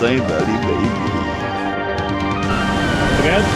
Martin Valley Baby. Prête?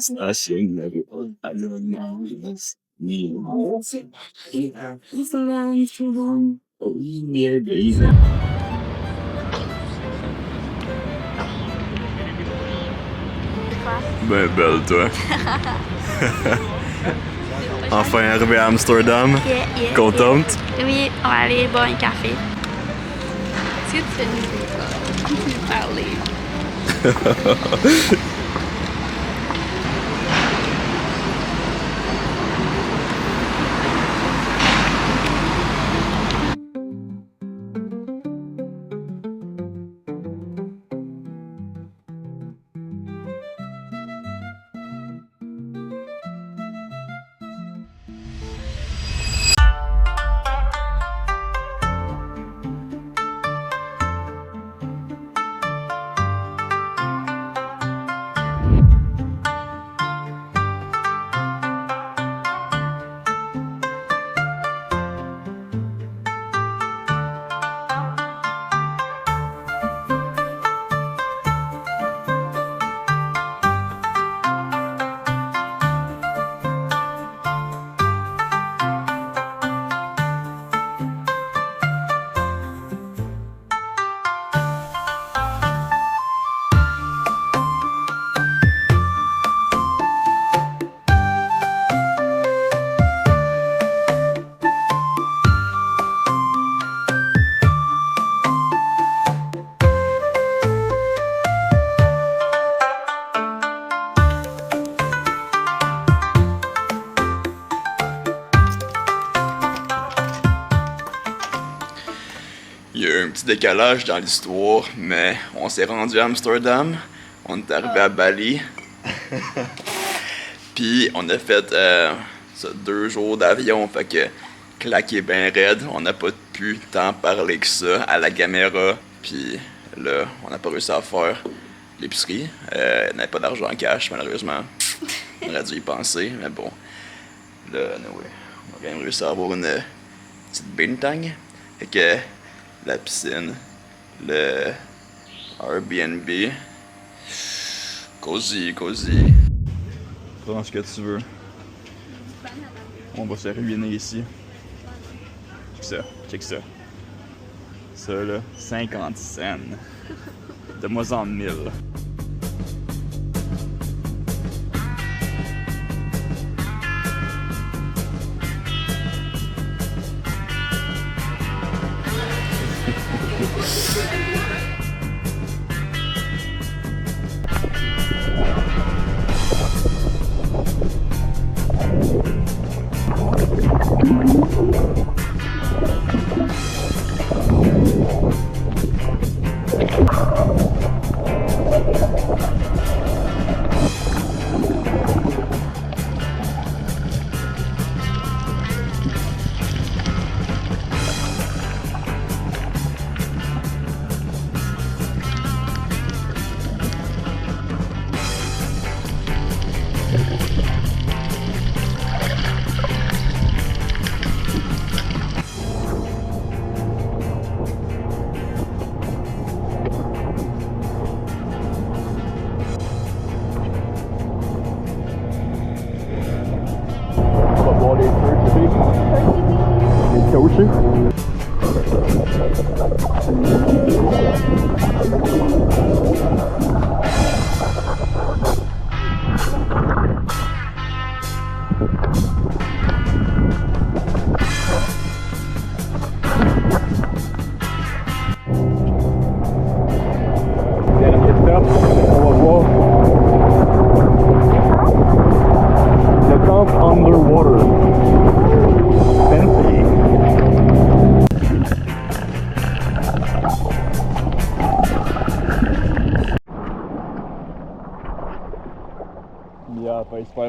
Station numéro 1. Ben belle toi. Enfin arrivé à Amsterdam. Contente? Oui, on va aller boire un café. Est-ce que tu fais nous parler? Il y a eu un petit décalage dans l'histoire, mais on s'est rendu à Amsterdam, on est arrivé à Bali, puis on a fait 2 jours d'avion, fait que claqué bien raide, on n'a pas pu tant parler que ça à la caméra, puis là, on n'a pas réussi à faire l'épicerie, on n'avait pas d'argent en cash malheureusement, on aurait dû y penser, mais bon, là, anyway, on a quand même réussi à avoir une petite bintang, fait que la piscine, le Airbnb, cosy. Prends ce que tu veux. On va se ruiner ici. Check ça. Ça là, 50 cents. De moi en 1000.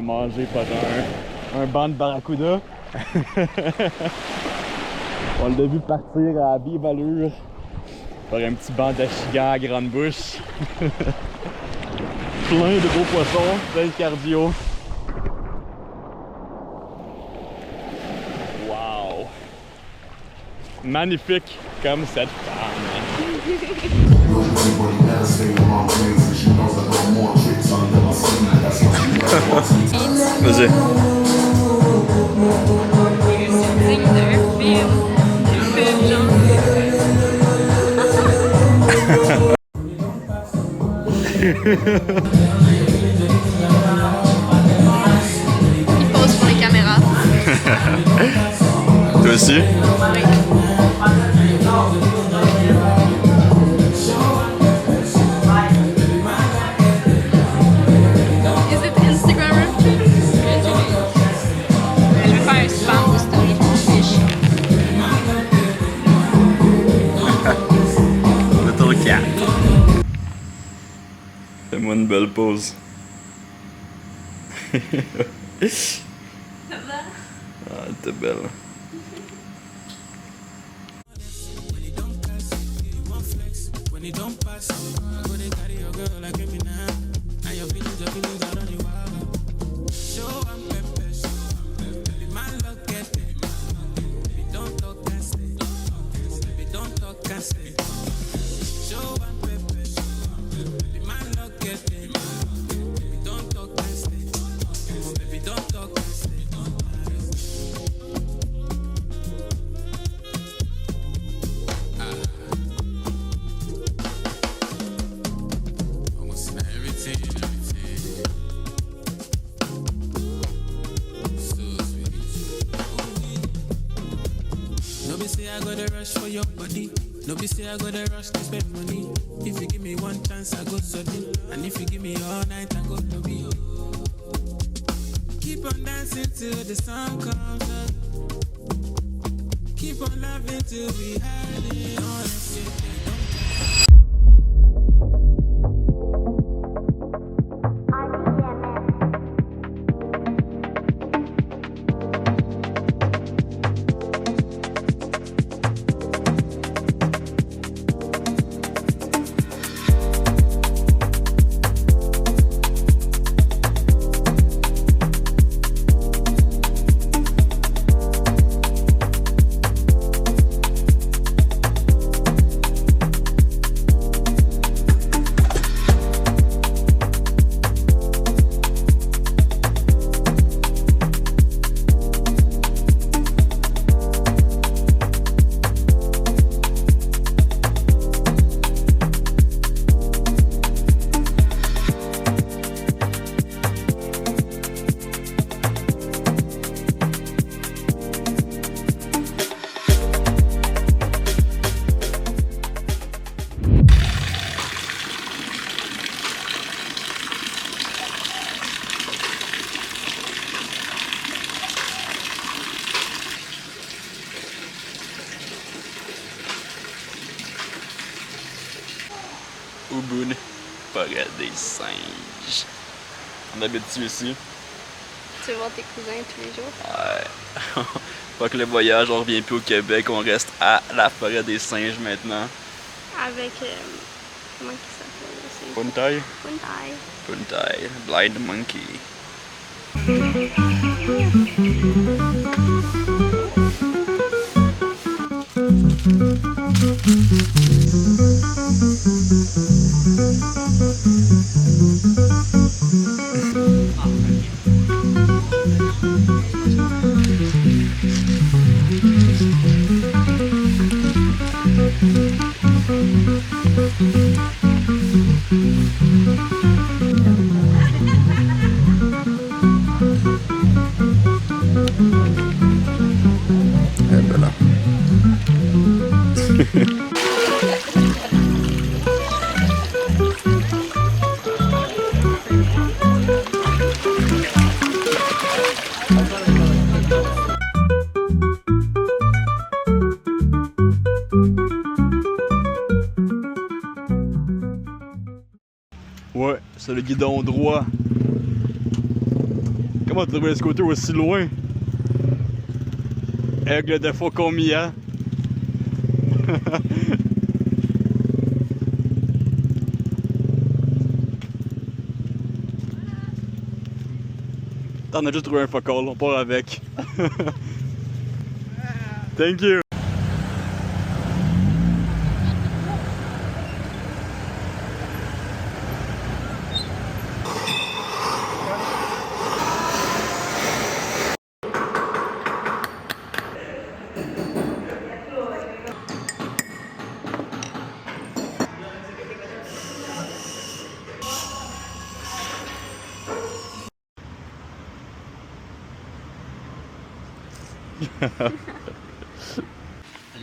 mangé par un banc de barracuda. On l'a vu partir à vive allure par un petit banc d'achigan à grande bouche. Plein de beaux poissons, plein de cardio. Wow! Magnifique comme cette femme. Vas-y. Digne d'un film. Genre. Il pose pour les caméras. Toi aussi? Oui. Is it Instagrammer? Je vais faire un spam de story pour fiche. Little cat. Fais-moi une belle pause. Ah, t'es belle. No be say I got a rush for your body. No be say I got a rush to spend money. If you give me one chance, I go sudden. And if you give me all night, I go lobby. Keep on dancing till the sun comes up. Keep on loving till we had it. Honestly, Ubud, forêt des singes. On habite ici. Tu veux voir tes cousins tous les jours? Ouais. Pas que le voyage, on revient plus au Québec, on reste à la forêt des singes maintenant. Avec. Comment il s'appelle? Puntai? Puntai. Puntai, Blind Monkey. Ouais, c'est le guidon droit. Comment trouver un scooter aussi loin? Aigle de Faucon-Mian. T'en as juste trouvé un focal, on part avec. Thank you!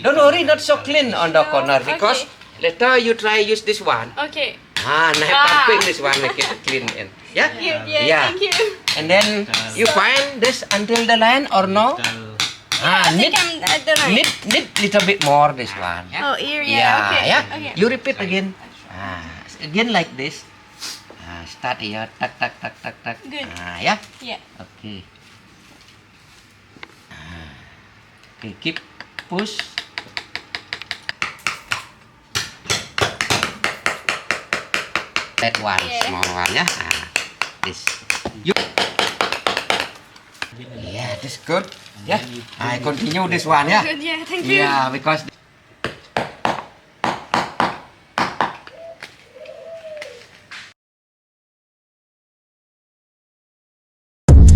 Don't worry, not so clean on the corner because later you try use this one. Okay. Tapping this one make it clean and yeah. Thank you. And then you find this until the line or no? I Need think I'm at the right. need little bit more this one. Oh, here, yeah. Okay. You repeat again. Again like this. Start here. Tak tak tak tak tak. Good. Yeah. Yeah. Okay. Okay, keep push. That one, small one, yeah. This. You. Yeah, this good. Yeah. I continue this one, yeah. Good, yeah. Thank you. Yeah, because.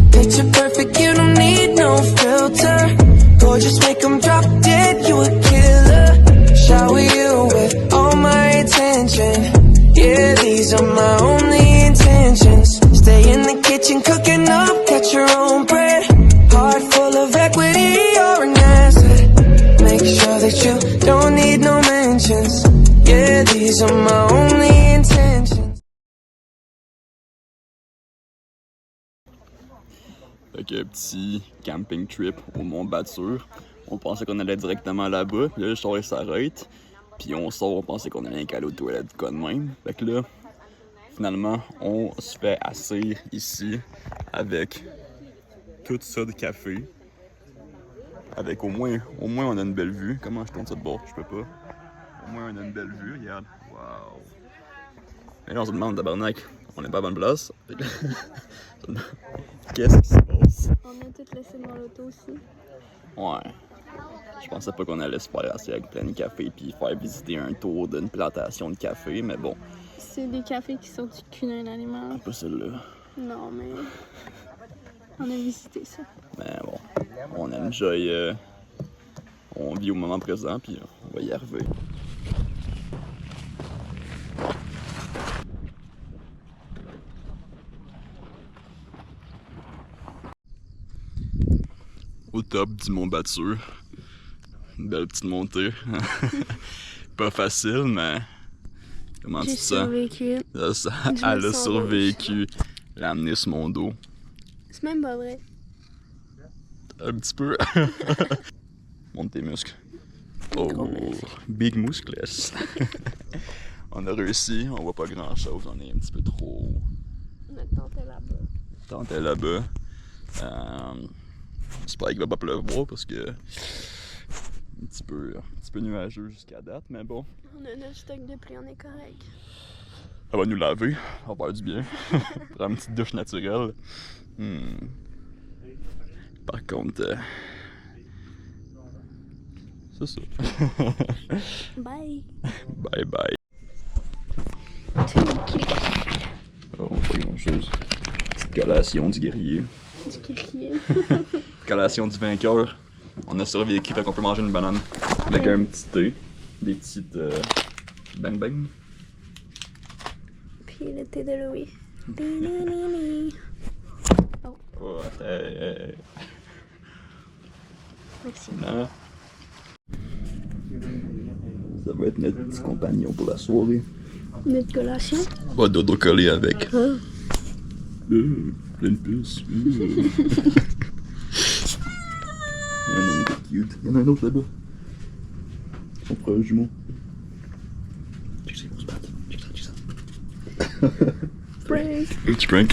Picture perfect, you don't need no filter. Gorgeous, make them drop dead, you a killer. Shower you with all my attention. Yeah, these are my only intentions. Stay in the kitchen cooking up, catch your own bread. Heart full of equity, you're an asset. Make sure that you don't need no mentions. Yeah, these are my only intentions. Fait que petit camping trip au Mont Batur. On pensait qu'on allait directement là-bas, puis là le char il s'arrête. Puis on sort, on pensait qu'on allait aller aux toilettes du cas de même. Fait que là, finalement, on se fait asseoir ici avec tout ça de café. Avec au moins on a une belle vue. Comment je tourne ça de bord? Je peux pas. Au moins on a une belle vue, regarde. Wow! Et là on se demande, tabarnak, on est pas à bonne place. Qu'est-ce qui se passe? On a tout laissé dans l'auto aussi. Ouais. Je pensais pas qu'on allait se faire assis avec plein de café puis faire visiter un tour d'une plantation de café, mais bon. C'est des cafés qui sont du cul d'un animal. Pas celle-là. Non, mais on a visité ça. Mais bon, on enjoy, on vit au moment présent puis on va y arriver. Au top du Mont Batur. Une belle petite montée. Pas facile, mais comment tu te sens? Survécu. Elle a survécu. Elle a amené sur mon dos. C'est même pas vrai. Un petit peu. Monte tes muscles. Oh, big muscles. On a réussi, on voit pas grand chose, on est un petit peu trop. Notre tente est là-bas. Tente est là-bas. J'espère qu'il va pas pleuvoir parce que un petit peu nuageux jusqu'à date, mais bon. On a notre stock de pluie, on est correct. Ça va nous laver, ça va faire du bien. Prendre une petite douche naturelle. Par contre, c'est ça. Bye. Bye bye. Oh, pas grand chose. Petite collation du guerrier. Du guerrier. Collation du vainqueur. On a survécu, fait qu'on peut manger une banane avec un petit thé, des petites bang bang. Puis le thé de Louis. Oh. Oh, hey. Merci. Hein? Ça va être notre petit compagnon pour la soirée. Notre collation. Pas dodo collé avec. Oh. Plein de puces. Il y en a un qui est cute. Il y en a un autre là-bas. Son frère jumeau. Check ça, ils vont se battre. Check ça. Prank. Petit prank.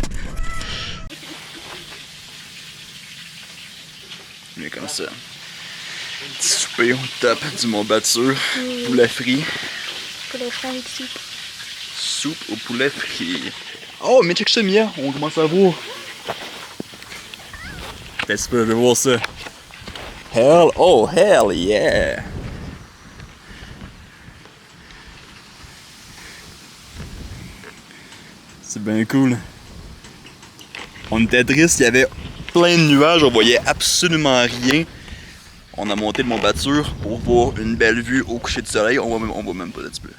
mieux comme ça. Petit souper au top du Mont Batur. Poulet frit. Poulet frit avec soupe. Soupe au poulet frit. Oh, mais check ça, Mia. On commence à voir. Qu'est-ce que je veux voir ça? Hell yeah! C'est bien cool. On était triste, il y avait plein de nuages, on voyait absolument rien. On a monté le Mont Batur pour voir une belle vue au coucher du soleil. On voit même pas, là, tu peux.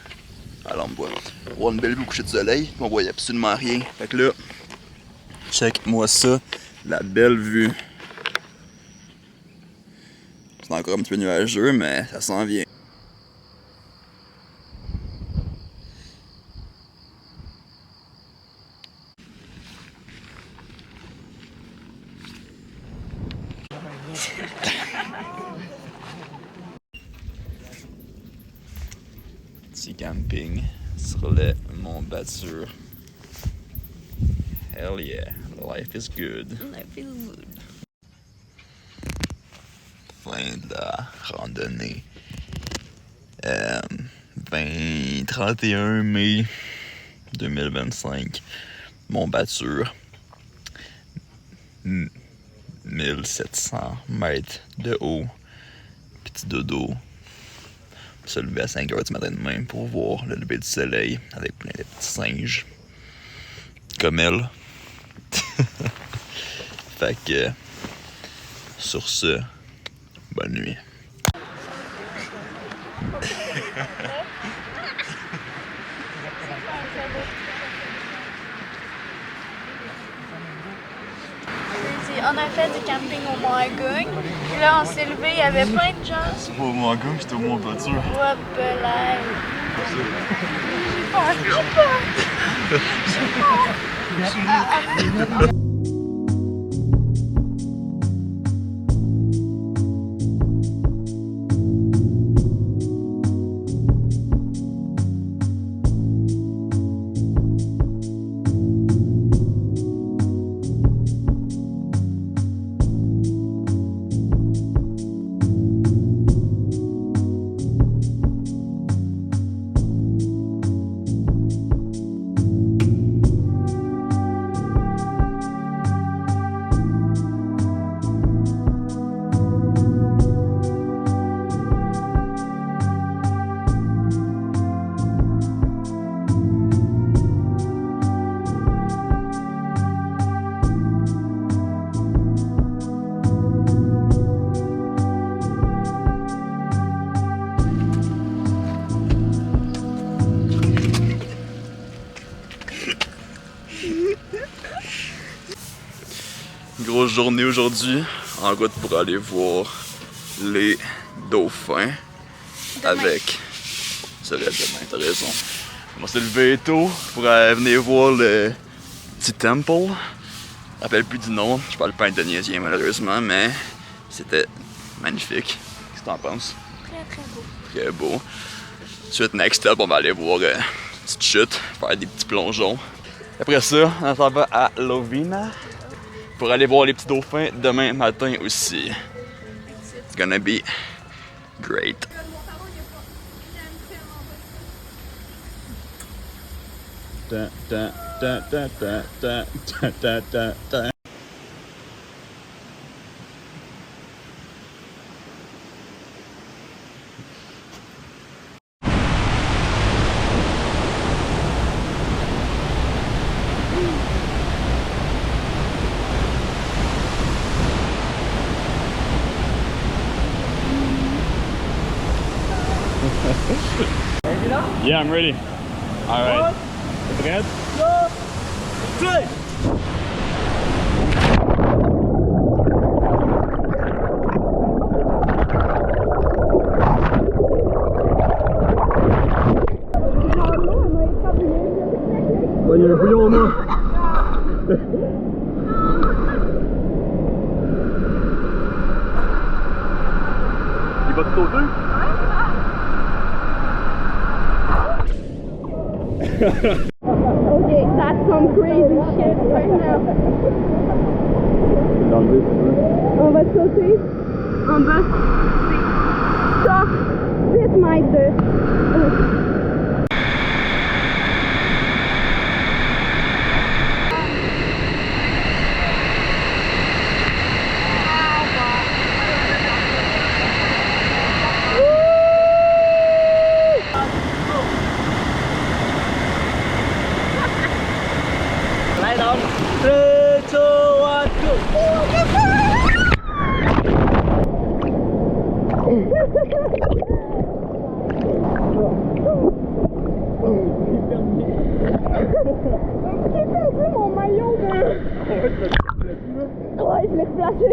Alors, on voit. Pour voir une belle vue au coucher du soleil, on voyait absolument rien. Fait que là, check-moi ça, la belle vue. C'est encore un petit peu nuageux, mais ça s'en vient. Petit camping sur le Mont Batur. Hell yeah, life is good. Life is good. Fin de la randonnée. 31 mai 2025. Mont Batur. 1700 mètres de haut. Petit dodo. Se lever à 5h du matin demain pour voir le lever du soleil avec plein de petits singes. Comme elle. Fait que sur ce, bonne nuit. On a fait du camping au Mont Agogne. Puis là, on s'est levé, il y avait plein de gens. C'est pas au Mont Agogne, c'était au Mont Batur. Hop là. Grosse journée aujourd'hui, en route pour aller voir les dauphins avec... Ça va être demain, t'as raison. On s'est levé tôt pour venir voir le petit temple. Je me rappelle plus du nom, je parle pas indonésien malheureusement, mais c'était magnifique. Qu'est-ce que t'en penses? Très très beau. Très beau. Ensuite, next up, on va aller voir une petite chute, faire des petits plongeons. Après ça, on s'en va à Lovina pour aller voir les petits dauphins demain matin aussi. It's gonna be great. Da, da, da, da, da, da, da, da, da. Yeah, I'm ready. All right. Prêt? Il y a un bouillon en main. Il va te sauter? Okay, that's some crazy shit right now. Dans le On va sauter en bas. C'est ça, 10 mètres de... Mon maillot de... Ouais, je l'ai replacé.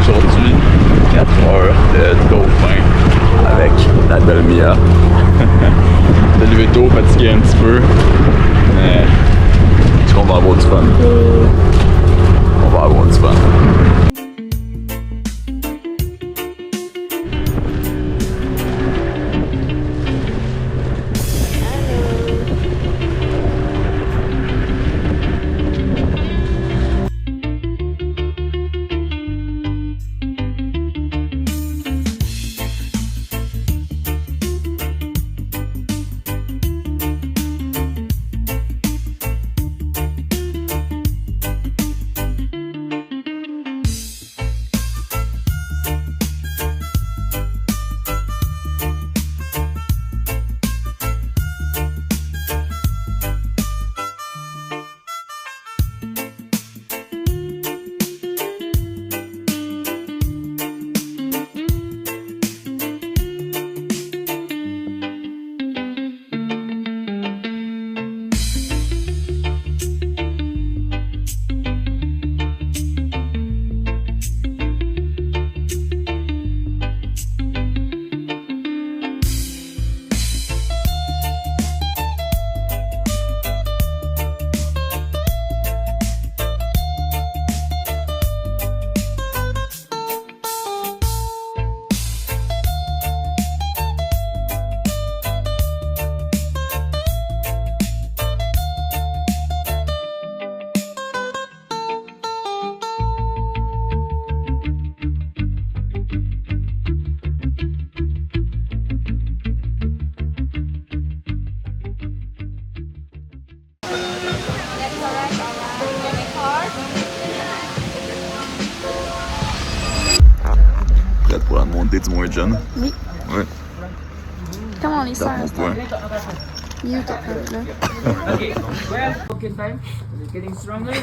Aujourd'hui, 4 heures de dauphin avec la belle Mia. T'es levé tôt, fatigué un petit peu, mais est-ce qu'on va avoir du fun? On va avoir du fun. Prête pour la montée du Mont John? Oui. Ouais. Comment on les sert? Ouais. Il est où ton père, là? Okay, time. It's getting stronger.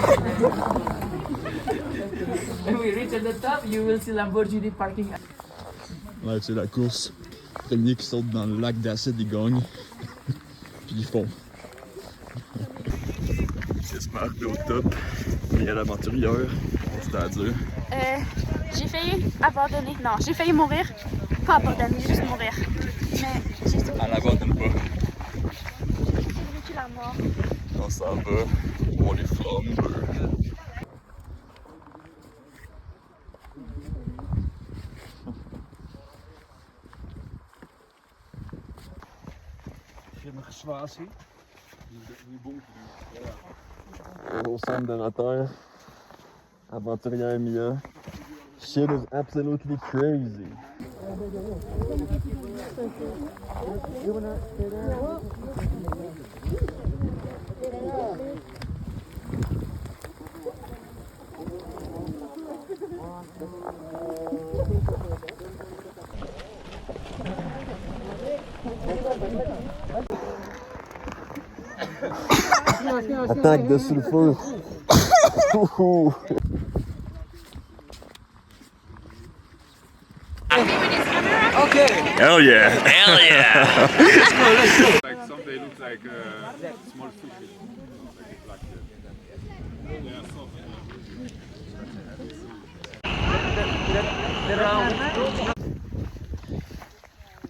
When we reach at the top, you will see Lamborghini parking. Ouais, c'est la course. Premier qui saute dans le lac d'acide, il gagne. Puis ils font. C'est super au top. Il y a l'aventurière, c'est-à-dire. J'ai failli abandonner. Non, j'ai failli mourir. Pas abandonner, juste mourir. Mais j'ai sauté. Elle n'abandonne pas. J'ai vécu la mort. On s'en va. On les flambe. Au centre de la Terre, aventurière Mia. Shit is absolutely crazy. Attaque dessus le feu. Hell yeah! Hell yeah! Like some they look like small fishes. Like they are soft.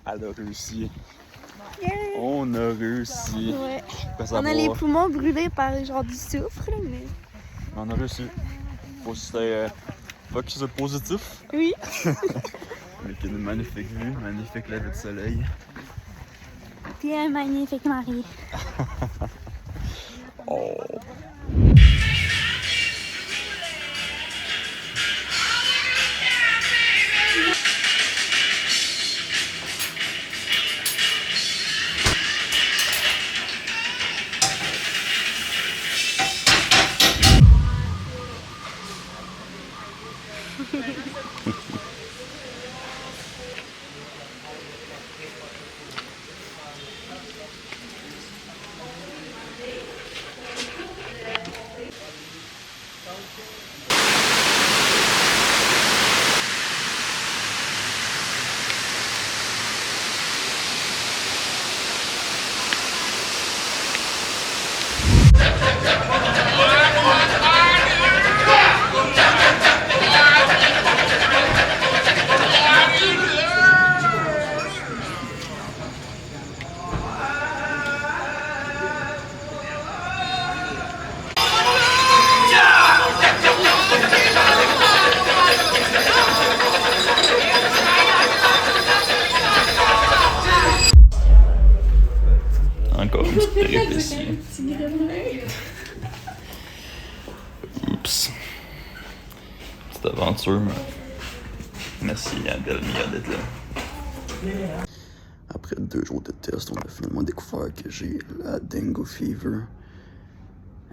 Elle a réussi On a réussi. Ouais. Faut On a savoir. les poumons brûlés par genre du soufre, là, mais... On a réussi. Faut que c'est positif. Oui. Avec une magnifique vue, magnifique lever de soleil. Puis un magnifique mari. Oh. Encore une petite péripétie. Oups. Petite aventure, mais merci à Belle Mia d'être là. Après 2 jours de test, on a finalement découvert que j'ai la dengue fever,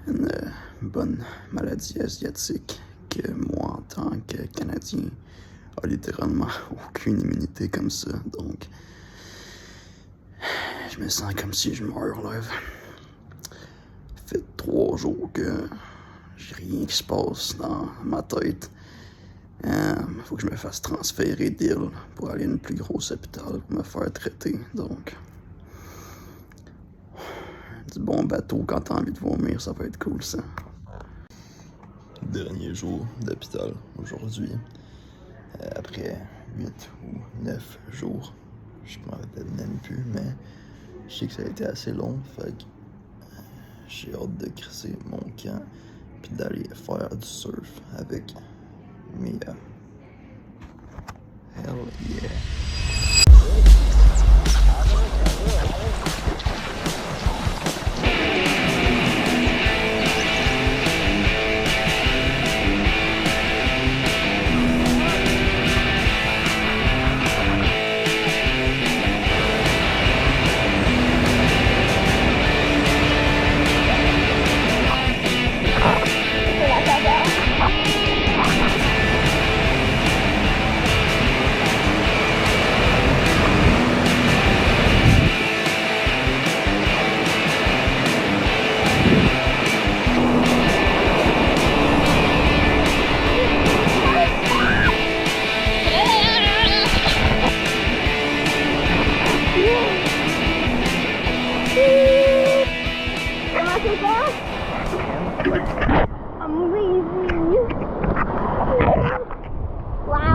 une bonne maladie asiatique que moi, en tant que Canadien, a littéralement aucune immunité comme ça. Donc, je me sens comme si je meurs là. Ça fait 3 jours que j'ai rien qui se passe dans ma tête. Faut que je me fasse transférer d'île pour aller à une plus grosse hôpital pour me faire traiter. Donc, du bon bateau quand t'as envie de vomir, ça va être cool ça. Dernier jour d'hôpital aujourd'hui. Après 8 ou 9 jours. Je m'en rappelle même plus, mais je sais que ça a été assez long, fait que j'ai hâte de crisser mon camp puis d'aller faire du surf avec Mia. Hell yeah!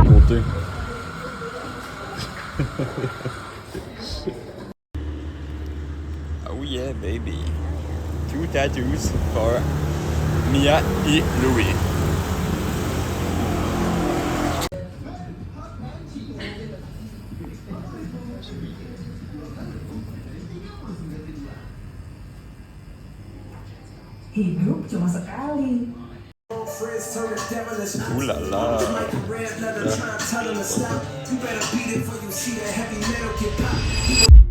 Côté. Oh yeah, baby. 2 tattoos for Mia et Louis. Hidup cuma sekali. Ouh là là. Red letter, trying to tell them to stop. You better beat it before you see that heavy metal get popped.